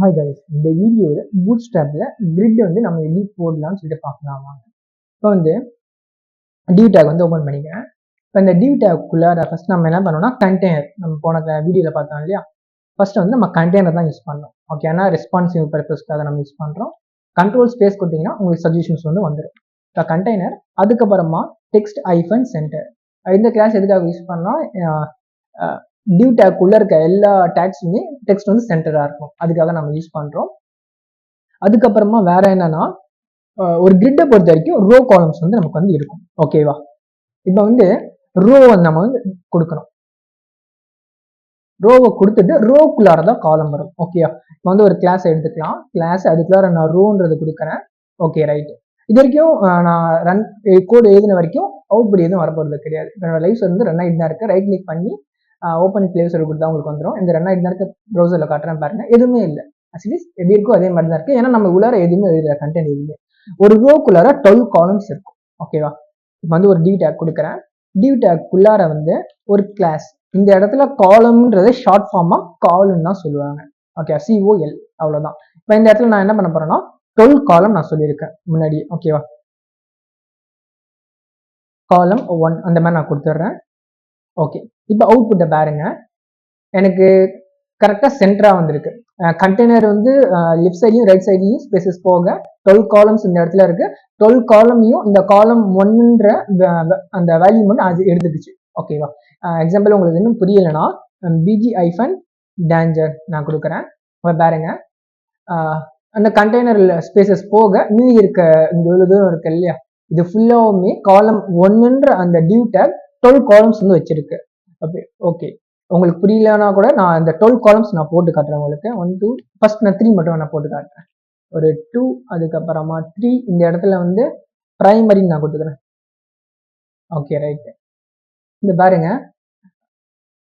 Hi guys, இந்த வீடியோவில் பூட்ஸ்ட்ராப்பில் grid வந்து நம்ம எப்படி போடலாம்னு சொல்லிட்டு பார்க்கலாம் வாங்க. இப்போ வந்து டிவ் டேக் வந்து ஓப்பன் பண்ணிக்கிறேன். இப்போ இந்த டிவ் டேக்குள்ளார ஃபர்ஸ்ட் நம்ம என்ன பண்ணோம்னா கண்டெய்னர், நம்ம போன வீடியோவில் பார்த்தோம் இல்லையா, ஃபர்ஸ்ட் வந்து நம்ம கண்டெய்னர் தான் யூஸ் பண்ணோம். ஓகே, ஏன்னா ரெஸ்பான்சிவ் பர்பஸ்க்காக நம்ம யூஸ் பண்ணுறோம். கண்ட்ரோல் ஸ்பேஸ் கொடுத்தீங்கன்னா உங்களுக்கு சஜஷன்ஸ் வந்து வந்துடும். இப்போ கண்டெய்னர், அதுக்கப்புறமா டெக்ஸ்ட் ஐஃபன் சென்டர். இந்த கிளாஸ் எதுக்காக யூஸ் பண்ணோம், டிவ் டேக் உள்ள இருக்க எல்லா டேக்ஸுமே டெக்ஸ்ட் வந்து சென்டரா இருக்கும், அதுக்காக நம்ம யூஸ் பண்றோம். அதுக்கப்புறமா வேற என்னன்னா, ஒரு கிரிட்டை பொறுத்த வரைக்கும் ரோ காலம்ஸ் வந்து நமக்கு வந்து இருக்கும். ஓகேவா, இப்போ வந்து ரோ நம்ம வந்து கொடுக்கணும். ரோவை கொடுத்துட்டு ரோக்குள்ளார தான் காலம் வரும். ஓகேவா, இப்போ வந்து ஒரு கிளாஸ் எடுத்துக்கலாம். கிளாஸ் அதுக்குள்ளார நான் ரோன்றது கொடுக்குறேன். Okay right. இது வரைக்கும் நான் ரன் கோட் எழுதின வரைக்கும் அவுட்புட் எதுவும் வரப்போறது கிடையாது. லைவ்ஸ் வந்து ரன் ஆகிட்டு தான் இருக்கு. ரைட் கிளிக் பண்ணி ஓப்பன் பிளேஸர் கொடுத்தா உங்களுக்கு வந்துடும். இந்த ரன் ஆகிட்டு தான் இருக்க ப்ரௌசர்ல காட்டுறேன் பாருங்க, எதுவுமே இல்லை. ஆக்சுவலி எப்படி இருக்கோ அதே மாதிரி தான் இருக்கு. ஏன்னா நம்ம உள்ளார எதுவுமே எழுதல, கண்டென்ட் எதுவுமே. ஒரு ரோக்குள்ளார 12 காலம்ஸ் இருக்கும். ஓகேவா, இப்போ வந்து ஒரு டிவ் டேக் கொடுக்குறேன். டிவ் டேக் உள்ளார வந்து ஒரு கிளாஸ், இந்த இடத்துல காலம்ன்றது ஷார்ட் ஃபார்மா கால்னு தான் சொல்லுவாங்க. ஓகே, COL, அவ்வளவுதான். இப்போ இந்த இடத்துல நான் என்ன பண்ண போறேன்னா 12 காலம் நான் சொல்லியிருக்கேன் முன்னாடி. ஓகேவா, காலம் 1 அந்த மாதிரி நான் கொடுத்துட்றேன். ஓகே, இப்போ அவுட்புட்டை பாருங்க, எனக்கு கரெக்டாக சென்டரா வந்திருக்கு. கண்டெய்னர் வந்து லெஃப்ட் சைட்லையும் ரைட் சைட்லையும் ஸ்பேசஸ் போக 12 காலம்ஸ் இந்த இடத்துல இருக்கு. 12 காலமையும் இந்த காலம் 1ன்ற அந்த வேல்யூ வந்து அது எடுத்துக்கிச்சு. ஓகேவா, எக்ஸாம்பிள் உங்களுக்கு இன்னும் புரியலைன்னா பிஜி ஐஃபன் டேஞ்சர் நான் கொடுக்குறேன். பாருங்க, அந்த கண்டெய்னர் ஸ்பேசஸ் போக மீதி இருக்க இந்த இவ்வளவு தூரம் இருக்கு இல்லையா, இது ஃபுல்லாவுமே காலம் 1ன்ற அந்த டிவ் டேக் 12 காலம்ஸ் வந்து வச்சிருக்கு. ஓகே, உங்களுக்கு புரியலன்னா கூட நான் இந்த 12 காலம்ஸ் நான் போட்டு காட்டுறேன் உங்களுக்கு. 1 2 ஃபர்ஸ்ட் நான் 3 மட்டும் நான் போட்டு காட்டுறேன். ஒரு 2, அதுக்கப்புறமா 3. இந்த இடத்துல வந்து பிரைமரி நான் கொடுத்துக்கிறேன். Okay right. இந்த பாருங்க,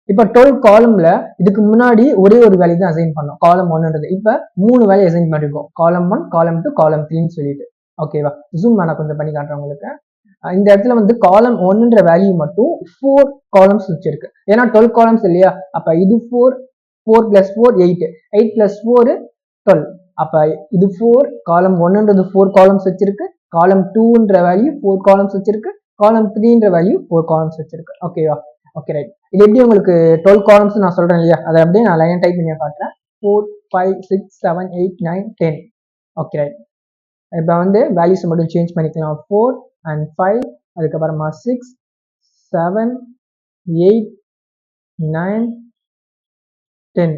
இப்போ 12 காலம்ல இதுக்கு முன்னாடி ஒரே ஒரு வேல்யூ தான் அசைன் பண்ணோம், காலம் 1ன்றது. இப்போ 3 வேல்யூ அசைன் பண்ணிருக்கோம், காலம் 1, காலம் 2, காலம் 3ன்னு சொல்லிட்டு. ஓகேவா, ஜூம் நான் கொஞ்சம் பண்ணி காட்டுறேன் உங்களுக்கு. இந்த இடத்துல வந்து காலம் 1ன்ற வேல்யூ மட்டும் 4 காலம்ஸ் வச்சிருக்கு. ஏன்னா 12 காலம்ஸ் இல்லையா, அப்ப இது 4, 4 + 4 8, 8 + 4 12. அப்ப இது 4, காலம் 1ன்றது 4 காலம்ஸ் வச்சிருக்கு, காலம் 2ன்ற வேல்யூ 4 காலம்ஸ் வச்சிருக்கு, காலம் 3ன்ற வேல்யூ 4 காலம்ஸ் வச்சிருக்கு. ஓகேவா, ஓகே ரைட். இது எப்படி உங்களுக்கு 12 காலம்ஸ் நான் சொல்றேன் இல்லையா, அதை அப்படியே நான் லைன் டைப் பண்ணி காட்டுறேன். 4 5 6 7 8 9 10. Okay right. இப்போ வந்து வேல்யூஸ் மட்டும் சேஞ்ச் பண்ணிக்கலாம். 4 and 5, அதுக்கப்புறமா 6 7 8 9 10.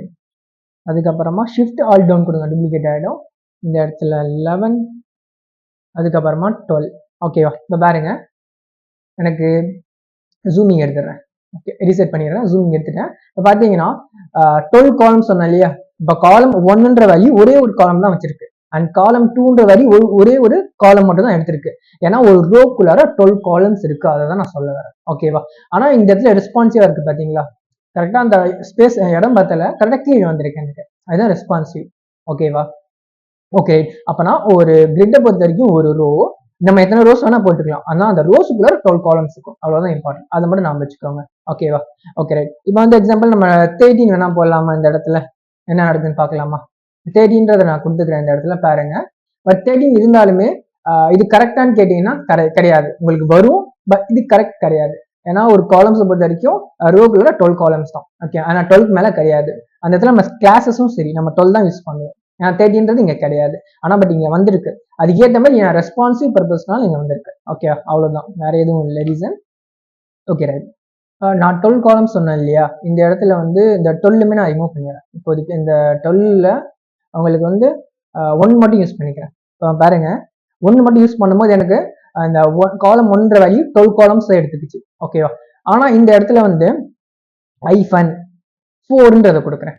அதுக்கப்புறமா ஷிஃப்ட் ஆல் டவுன் கொடுங்க, டூப்ளிகேட் ஆகிடும். இந்த இடத்துல 11, அதுக்கப்புறமா 12. ஓகேவா, இப்போ பாருங்க, எனக்கு ஜூமிங் எடுத்துடுறேன். ஓகே, ரீசெட் பண்ணிடுறேன், ஜூமிங் எடுத்துட்டேன். இப்போ பார்த்தீங்கன்னா 12 காலம் சொன்னேன் இல்லையா, இப்போ காலம் 1ன்ற வேல்யூ ஒரே ஒரு காலம் தான் வச்சிருக்கு, அண்ட் காலம் 2ன்ற வேல்யூ ஒரே ஒரு காலம் மட்டும் தான் எடுத்திருக்கு. ஏன்னா ஒரு ரோக்குள்ளார 12 காலம்ஸ் இருக்கு, அதை தான் நான் சொல்ல வரேன். ஓகேவா, ஆனா இந்த இடத்துல ரெஸ்பான்சிவா இருக்கு பாத்தீங்களா, கரெக்டா அந்த ஸ்பேஸ் இடம் பார்த்தல கரெக்டா கீழே வந்திருக்கு எனக்கு, அதுதான் ரெஸ்பான்சிவ். ஓகேவா, ஓகே. அப்பனா ஒரு கிரிட்டை பொறுத்த வரைக்கும் ஒரு ரோ நம்ம எத்தனை ரோஸ் வேணா போட்டுக்கலாம், ஆனா அந்த ரோஸுக்குள்ள 12 காலம்ஸ் இருக்கும், அவ்வளவுதான் இம்பார்ட்டன்ட். அதை மட்டும் நாம வச்சுக்கோங்க. ஓகேவா, ஓகே ரைட். இப்போ வந்து எக்ஸாம்பிள் நம்ம 13 வேணா போடலாமா, இந்த இடத்துல என்ன நடக்குதுன்னு பார்க்கலாமா. 13ன்றதை நான் கொடுத்துக்கிறேன் இந்த இடத்துல பாருங்க. பட் 13 இருந்தாலுமே இது கரெக்டான்னு கேட்டீங்கன்னா கிடையாது, உங்களுக்கு வரும், பட் இது கரெக்ட் கிடையாது. ஏன்னா ஒரு காலம்ஸை பொறுத்த வரைக்கும் ரோக்குள்ள 12 காலம்ஸ் தான். ஓகே, ஆனா 12 மேல கிடையாது. அந்த இடத்துல நம்ம கிளாஸஸும் சரி நம்ம 12 தான் யூஸ் பண்ணுவோம். 13ன்றது இங்க கிடையாது, ஆனா பட் இங்க வந்திருக்கு. அதுக்கேற்ற மாதிரி என் ரெஸ்பான்சிவ் பர்பஸ்னால இங்க வந்திருக்கு. ஓகே, அவ்வளவுதான், வேற எதுவும் இல்லை ரீசன். Okay right. நான் 12 காலம் சொன்னேன் இல்லையா, இந்த இடத்துல வந்து இந்த 12மே நான் ரிமூவ் பண்ணிடுறேன். இப்போதைக்கு இந்த 12ல அவங்களுக்கு வந்து 1 மட்டும் யூஸ் பண்ணிக்கிறேன். பாருங்க, 1 மட்டும் யூஸ் பண்ணும்போது எனக்கு அந்த காலம் 1ன்ற வேல்யூ 12 காலம்ஸ் எடுத்துக்கிச்சு. ஓகேவா, ஆனா இந்த இடத்துல வந்து ஐஃபன் 4ன்றதை கொடுக்குறேன்.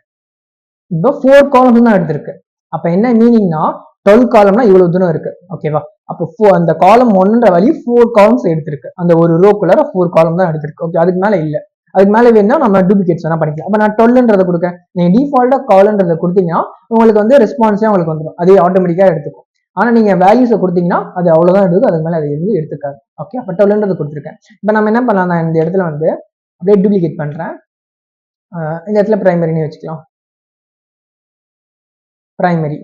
இப்போ 4 காலம்ஸ் தான் எடுத்திருக்கு. அப்ப என்ன மீனிங்னா 12 காலம்னா இவ்வளவு தூரம் இருக்கு. ஓகேவா, அப்போ அந்த காலம் 1ன்ற வேல்யூ 4 காலம்ஸ் எடுத்திருக்கு, அந்த ஒரு ரோக்குள்ள 4 காலம் தான் எடுத்திருக்கு. ஓகே, அதுக்கு மேல இல்ல, அதுக்கு மேல வேணா நம்ம டூப்ளிகேட்ஸ் வேணா பண்ணிக்கலாம். அப்ப நான் 12ன்றதை கொடுக்கேன், நீங்க டிஃபால்ட்டா காலம்ன்றதை கொடுத்தீங்கன்னா உங்களுக்கு வந்து ரெஸ்பான்ஸே உங்களுக்கு வந்துடும், அதே ஆட்டோமேட்டிக்கா எடுத்துக்கும். ஆனா நீங்க வேல்யூஸை கொடுத்தீங்கன்னா அது அவ்வளவுதான் எடுக்கும், அதுக்கு மேல அது எதுவும் எடுத்துக்காது. ஓகே, அப்ப 12ன்றது கொடுத்துருக்கேன். இப்ப நம்ம என்ன பண்ணலாம், நான் இந்த இடத்துல வந்து அப்படியே டூப்ளிகேட் பண்றேன். இந்த இடத்துல பிரைமரின்னு வச்சுக்கலாம். பிரைமரி.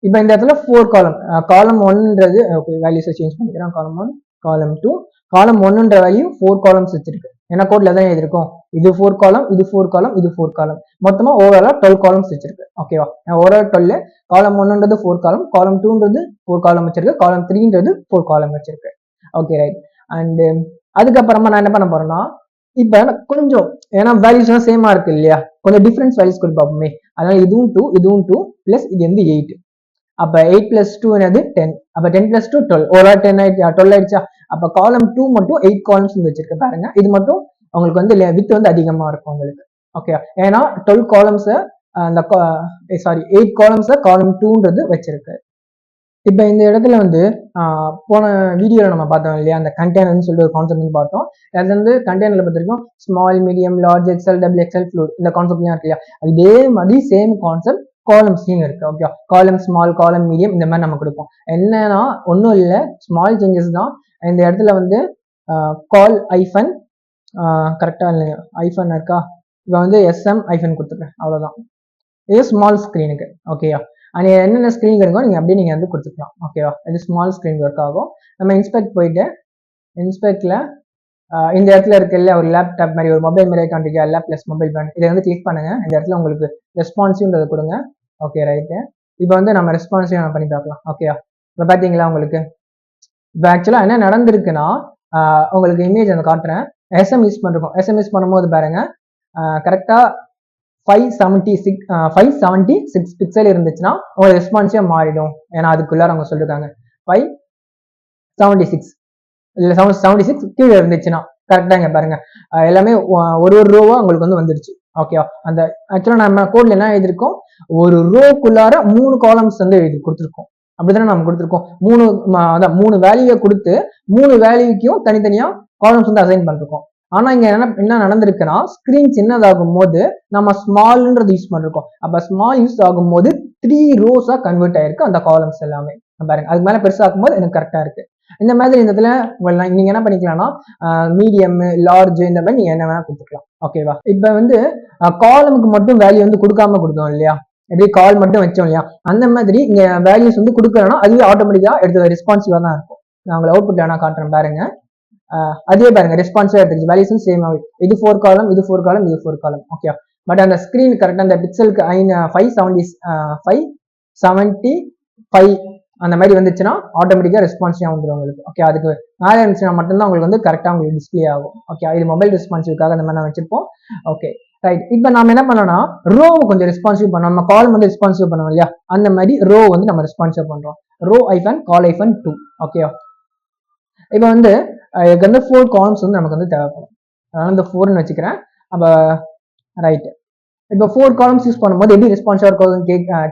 இப்போ இந்த இடத்துல 4 காலம், காலம் 1ன்றது ஓகே வேல்யூஸை சேஞ்ச் பண்ணிக்கிறேன். காலம் 1, காலம் 2, காலம் 1ன்ற வேல்யூ 4 காலம்ஸ் வச்சிருக்கு. ஏன்னா கோட்ல தான் எழுதிருக்கும். இது 4 காலம், இது 4 காலம், இது 4 காலம். மொத்தமா ஓவராலா 12 காலம்ஸ் வச்சிருக்கு. ஓகேவா? ஓவரால் 12, காலம் 1ன்றது 4 காலம், காலம் 2ன்றது 4 காலம் வச்சிருக்கு, காலம் 3ன்றது 4 காலம் வச்சிருக்கு. Okay right. அண்ட் அதுக்கப்புறமா நான் என்ன பண்ண போறேன்னா, இப்போ கொஞ்சம் ஏன்னா வேல்யூஸ் சேமா இருக்கு இல்லையா, கொஞ்சம் டிஃபரன்ஸ் வேல்யூஸ் கொடுத்து பார்ப்போமே. அதனால இதுவும் 2, இதுவும் 2 பிளஸ் இது வந்து 8. அப்ப 8 plus 2 என்னது 10. அப்ப 10 plus 2 12. ஓவரால் 10 ஆயிடுச்சா, 12 ஆயிடுச்சா. அப்ப காலம் 2 மட்டும் 8 காலம்ஸ் வச்சிருக்கு பாருங்க. இது மட்டும் உங்களுக்கு வந்து வித் வந்து அதிகமா இருக்கும் உங்களுக்கு. ஓகே, ஏன்னா 12 காலம்ஸ் அந்த சாரி 8 காலம்ஸ் காலம் 2ன்றது வச்சிருக்கு. இப்ப இந்த இடத்துல வந்து போன வீடியோல நம்ம பார்த்தோம் இல்லையா, அந்த கண்டெய்னர்னு சொல்லிட்டு ஒரு கான்செப்ட் வந்து பார்த்தோம். அது வந்து கண்டெய்னர்ல பார்த்திருக்கோம் small, medium, large, XL, double XL, flute, இந்த கான்செப்ட்லாம் இருக்கு இல்லையா. அதே மாதிரி சேம் கான்செப்ட் காலம்ஸ்லயும் இருக்கு. ஓகே, காலம் ஸ்மால், காலம் மீடியம், இந்த மாதிரி நம்ம கொடுப்போம். என்னன்னா ஒன்றும் இல்லை, ஸ்மால் சேஞ்சஸ் தான். இந்த இடத்துல வந்து கால் ஐஃபன் கரெக்டா இல்லைங்க, ஐஃபன் இருக்கா, இப்போ வந்து எஸ்எம் ஐஃபன் கொடுத்துருக்கேன், அவ்வளோதான். இது ஸ்மால் ஸ்க்ரீனுக்கு. ஓகேயா, அது என்னென்ன ஸ்க்ரீன் இருக்கோ நீங்கள் அப்படியே நீங்கள் வந்து கொடுத்துக்கலாம். ஓகேவா, இது ஸ்மால் ஸ்க்ரீன் ஒர்க் ஆகும். நம்ம இன்ஸ்பெக்ட் போயிட்டு இன்ஸ்பெக்ட்ல இந்த இடத்துல இருக்குல்ல ஒரு லேப்டாப் மாதிரி ஒரு மொபைல் மாதிரி காண்பிக்க லேப் பிளஸ் மொபைல் பேண்ட், இதை வந்து கிளிக் பண்ணுங்க. இந்த இடத்துல உங்களுக்கு ரெஸ்பான்சிவ்ன்றதை கொடுங்க. Okay right. இப்போ வந்து நம்ம ரெஸ்பான்சிவ் பண்ணி பார்க்கலாம். ஓகேயா, இப்போ பார்த்தீங்களா உங்களுக்கு இப்போ ஆக்சுவலாக என்ன நடந்திருக்குன்னா, உங்களுக்கு இமேஜ் அந்த காட்டுறேன். எஸ்எம் யூஸ் பண்ணிருக்கோம். எஸ்எம் யூஸ் பண்ணும்போது பாருங்க கரெக்டாக 576 பிக்சல் இருந்துச்சுன்னா உங்களுக்கு ரெஸ்பான்ஸிவா மாறிடும். ஏன்னா அதுக்குள்ளார அவங்க சொல்லிருக்காங்க 576 இல்ல 76 கீழே இருந்துச்சுன்னா கரெக்டா இங்க பாருங்க எல்லாமே ஒரு ரோவா உங்களுக்கு வந்து வந்துருச்சு. ஓகேவா, அந்த ஆக்சுவலா நம்ம கோட்ல என்ன எழுதிருக்கோம், ஒரு ரோக்குள்ளார 3 காலம்ஸ் வந்து எழுதி கொடுத்துருக்கோம். அப்படித்தானே நம்ம கொடுத்துருக்கோம். 3 வேல்யூவை கொடுத்து 3 வேல்யூக்கும் தனித்தனியா காலம்ஸ் வந்து அசைன் பண்ணிருக்கோம். ஆனா இங்க என்ன நடந்திருக்குன்னா, ஸ்கிரீன் சின்னதாகும் போது நம்ம ஸ்மால்ன்றது யூஸ் பண்ணிருக்கோம். அப்ப ஸ்மால் யூஸ் ஆகும் போது 3 ரோஸா கன்வெர்ட் ஆயிருக்கு அந்த காலம்ஸ் எல்லாமே. பாருங்க, அதுக்கு மேல பெருசாகும் போது எனக்கு கரெக்டா இருக்கு. இந்த மாதிரி இந்த இடத்துல நீங்க என்ன பண்ணிக்கலாம்னா மீடியம், லார்ஜ், இந்த மாதிரி நீங்க என்ன வேணா கொடுத்துக்கலாம். ஓகேவா, இப்ப வந்து காலமுக்கு மட்டும் வேல்யூ வந்து கொடுக்காம கொடுத்தோம் இல்லையா, எப்படி கால் மட்டும் வச்சோம் இல்லையா, அந்த மாதிரி இங்க வேல்யூஸ் வந்து கொடுக்கறோம்னா அதுவே ஆட்டோமேட்டிக்கா எடுத்து ரெஸ்பான்சிவா தான் இருக்கும். நான் உங்களை அவுட்புட் வேணா காட்டுறேன் பாருங்க. அதே பாருங்க ரெஸ்பான்சிவா எடுத்துக்கிச்சு, வேல்யூஸும் சேம் ஆகும். இது 4 காலம், இது 4 காலம், இது 4 காலம். ஓகே, பட் அந்த ஸ்கிரீன் கரெக்டா அந்த பிக்சலுக்கு 575 அந்த மாதிரி வந்துச்சுன்னா ஆட்டோமேட்டிக்கா ரெஸ்பான்சிவா வந்துடும் உங்களுக்கு. ஓகே, அதுக்கு மேலே இருந்துச்சுன்னா மட்டும்தான் உங்களுக்கு வந்து கரெக்டா உங்களுக்கு டிஸ்பிளே ஆகும். ஓகே, இது மொபைல் ரெஸ்பான்சிவ்காக அந்த மாதிரி நான் வச்சிருப்போம். Okay right. இப்போ நம்ம என்ன பண்ணோம்னா ரோ கொஞ்சம் ரெஸ்பான்சிவ் பண்ணோம். நம்ம கால் வந்து ரெஸ்பான்சிவ் பண்ணுவோம் இல்லையா, அந்த மாதிரி ரோ வந்து நம்ம ரெஸ்பான்சிவ் பண்றோம். ரோ ஐஃபன் கால் ஐஃபன் 2. ஓகே, இப்போ வந்து இதுக்கு வந்து 4 காலம்ஸ் வந்து நமக்கு வந்து தேவைப்படும். அதனால இந்த 4ன்னு வச்சுக்கிறேன். அப்போ ரைட். இப்போ 4 காலம்ஸ் யூஸ் பண்ணும்போது எப்படி ரெஸ்பான்சிவா இருக்கும்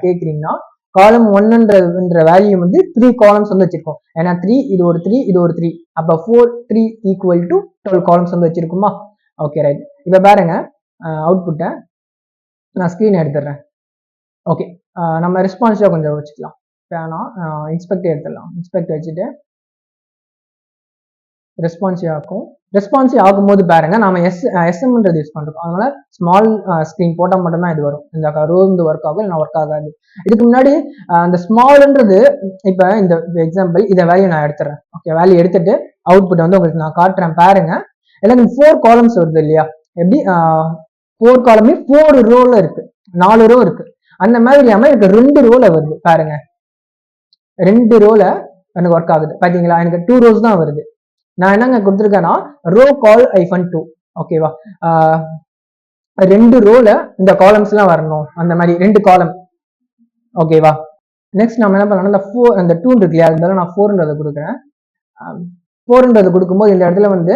கேட்குறீங்கன்னா, காலம் 1ன்ற வேல்யூ வந்து 3 காலம்ஸ் வந்து வச்சிருக்கோம். ஏன்னா 3 இது ஒரு 3 இது ஒரு 3, அப்போ 4 3 ஈக்குவல் டு 12 காலம்ஸ் வந்து வச்சிருக்குமா. Okay right. இப்போ பாருங்க அவுட்புட்டை நான் ஸ்க்ரீன் எடுத்துடுறேன். ஓகே, நம்ம ரெஸ்பான்சிவா கொஞ்சம் வச்சுக்கலாம். வேணாம், இன்ஸ்பெக்ட் எடுத்துடலாம். இன்ஸ்பெக்ட் வச்சுட்டு ரெஸ்பான்சிவ் ஆகும். ரெஸ்பான்சிவ் ஆகும்போது பாருங்க நாம எஸ்எம்ன்றது யூஸ் பண்றோம். அதனால ஸ்மால் ஸ்கிரீன் போட்டால் மட்டும்தான் இது வரும். இந்த ரோ வந்து ஒர்க் ஆகும், இல்லை ஒர்க் ஆகாது. இதுக்கு முன்னாடி அந்த ஸ்மால்ன்றது இப்போ இந்த எக்ஸாம்பிள் இதை வேல்யூ நான் எடுத்துறேன். ஓகே, வேல்யூ எடுத்துட்டு அவுட்புட் வந்து உங்களுக்கு நான் காட்டுறேன் பாருங்க. எனக்கு 4 காலம்ஸ் வருது இல்லையா, எப்படி 4 காலமே 4 ரோல இருக்கு, 4 ரோ இருக்கு. அந்த மாதிரி இல்லாம எனக்கு 2 ரோல வருது பாருங்க. 2 ரோல எனக்கு ஒர்க் ஆகுது பாத்தீங்களா. எனக்கு 2 ரோஸ் தான் வருது. நான் என்னங்க கொடுத்துருக்கேன்னா ரோ கால் ஐஃபன் 2. ஓகேவா, 2 ரோல இந்த காலம்ஸ் எல்லாம் வரணும், அந்த மாதிரி 2 காலம். ஓகேவா, நெக்ஸ்ட் நம்ம என்ன பண்ணலாம், இந்த 2 இருக்கு இல்லையா, அதுக்கு நான் 4ன்றதை கொடுக்குறேன். 4ன்றதை கொடுக்கும்போது இந்த இடத்துல வந்து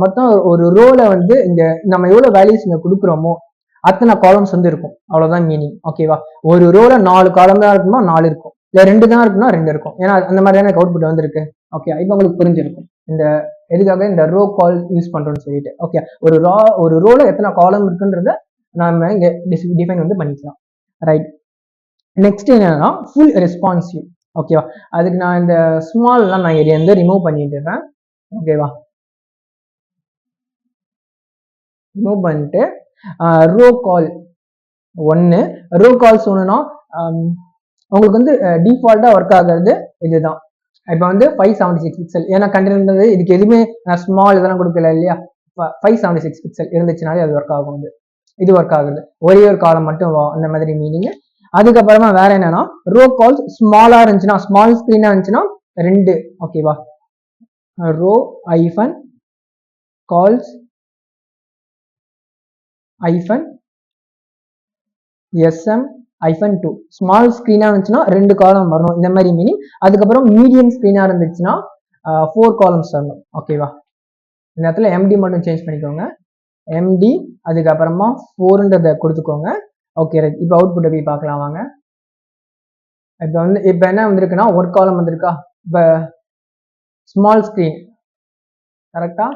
மொத்தம் ஒரு ரோல வந்து இங்க நம்ம எவ்வளவு வேல்யூஸ் இங்க கொடுக்குறோமோ அத்தனை காலம்ஸ் வந்து இருக்கும். அவ்வளவுதான் மீனிங். ஓகேவா, ஒரு ரோல 4 காலம் தான் இருக்குமா 4 இருக்கும், இல்ல 2 தான் இருக்குன்னா 2 இருக்கும். ஏன்னா அந்த மாதிரி தான் எனக்கு அவுட்புட் வந்துருக்கு. ஓகே, இப்போ உங்களுக்கு புரிஞ்சிருக்கும் இந்த எதுக்காக இந்த ரோ கால் யூஸ் பண்றோம்னு சொல்லிட்டு. ஓகே, ஒரு ரோல எத்தனை காலம் இருக்குன்றத நாம இங்க டிஃபைன் வந்து பண்ணிக்கலாம். ரைட். நெக்ஸ்ட் என்னன்னா ஃபுல் ரெஸ்பான்சிவ். ஓகேவா, அதுக்கு நான் இந்த ஸ்மால்லாம் நான் இதை வந்து ரிமூவ் பண்ணிட்டுறேன். ஓகேவா, ரிமூவ் பண்ணிட்டு ரோ கால் 1. ரோ கால்ஸ் ஒன்றுனா உங்களுக்கு வந்து டிஃபால்ட்டாக ஒர்க் ஆகுறது இதுதான். இப்போ வந்து 576 பிக்சல், ஏன்னா கண்டென்ட் இதுக்கு எதுவுமே ஸ்மால் இதெல்லாம் கொடுக்கல இல்லையா. 576 பிக்சல் இருந்துச்சுனாலே அது ஒர்க் ஆகும். இது ஒர்க் ஆகுது, ஒரே ஒரு காலம் மட்டும் அந்த மாதிரி மீனிங். அதுக்கப்புறமா வேற என்னன்னா ரோ கால்ஸ் ஸ்மாலா இருந்துச்சுன்னா, ஸ்மால் ஸ்கிரீனா இருந்துச்சுன்னா 2, ஓகேவா. ரோ ஐஃபன் கால்ஸ் ஐஃபன் எஸ்எம் ஐஃபன் 2 ஸ்மால் ஸ்கிரீனா இருந்துச்சுன்னா 2 காலம் வரணும், இந்த மாதிரி மீனிங். அதுக்கப்புறம் மீடியம் ஸ்கிரீனா இருந்துச்சுன்னா 4 காலம்ஸ் வரணும், ஓகேவா. இந்த இடத்துல எம்டி மட்டும் சேஞ்ச் பண்ணிக்கோங்க, எம்டி அதுக்கப்புறமா 4ன்றத கொடுத்துக்கோங்க. Okay right. இப்போ அவுட்புட்டை போய் பார்க்கலாம் வாங்க. இப்போ வந்து இப்போ என்ன வந்திருக்குன்னா ஒரு காலம் வந்திருக்கா. இப்போ ஸ்மால் ஸ்கிரீன் கரெக்டா,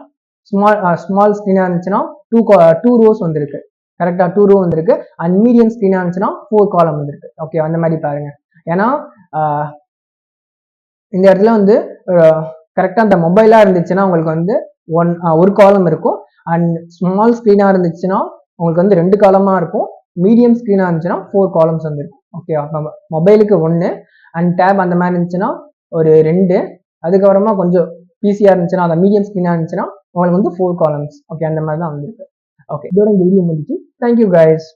ஸ்மால் ஸ்கிரீனா இருந்துச்சுன்னா 2 ரோஸ் வந்திருக்கு, கரெக்டா 2 ரோ வந்திருக்கு. அண்ட் மீடியம் ஸ்கிரீனா இருந்துச்சுன்னா 4 காலம் வந்திருக்கு, ஓகே. அந்த மாதிரி பாருங்க. ஏன்னா இந்த இடத்துல வந்து கரெக்டா அந்த மொபைலா இருந்துச்சுன்னா உங்களுக்கு வந்து ஒரு காலம் இருக்கும். அண்ட் ஸ்மால் ஸ்கிரீனா இருந்துச்சுன்னா உங்களுக்கு வந்து 2 காலமா இருக்கும். மீடியம் ஸ்கிரீனா இருந்துச்சுன்னா 4 காலம்ஸ் வந்துருக்கும், ஓகே. மொபைலுக்கு 1 அண்ட் டேப் அந்த மாதிரி இருந்துச்சுன்னா ஒரு 2. அதுக்கப்புறமா கொஞ்சம் பிசியா இருந்துச்சுன்னா, அந்த மீடியம் ஸ்கிரீனா இருந்துச்சுன்னா உங்களுக்கு வந்து 4 காலம்ஸ், ஓகே. அந்த மாதிரி தான் வந்துருக்கு, ஓகே. இதோட இந்த வீடியோ முடிஞ்சு. Thank you guys.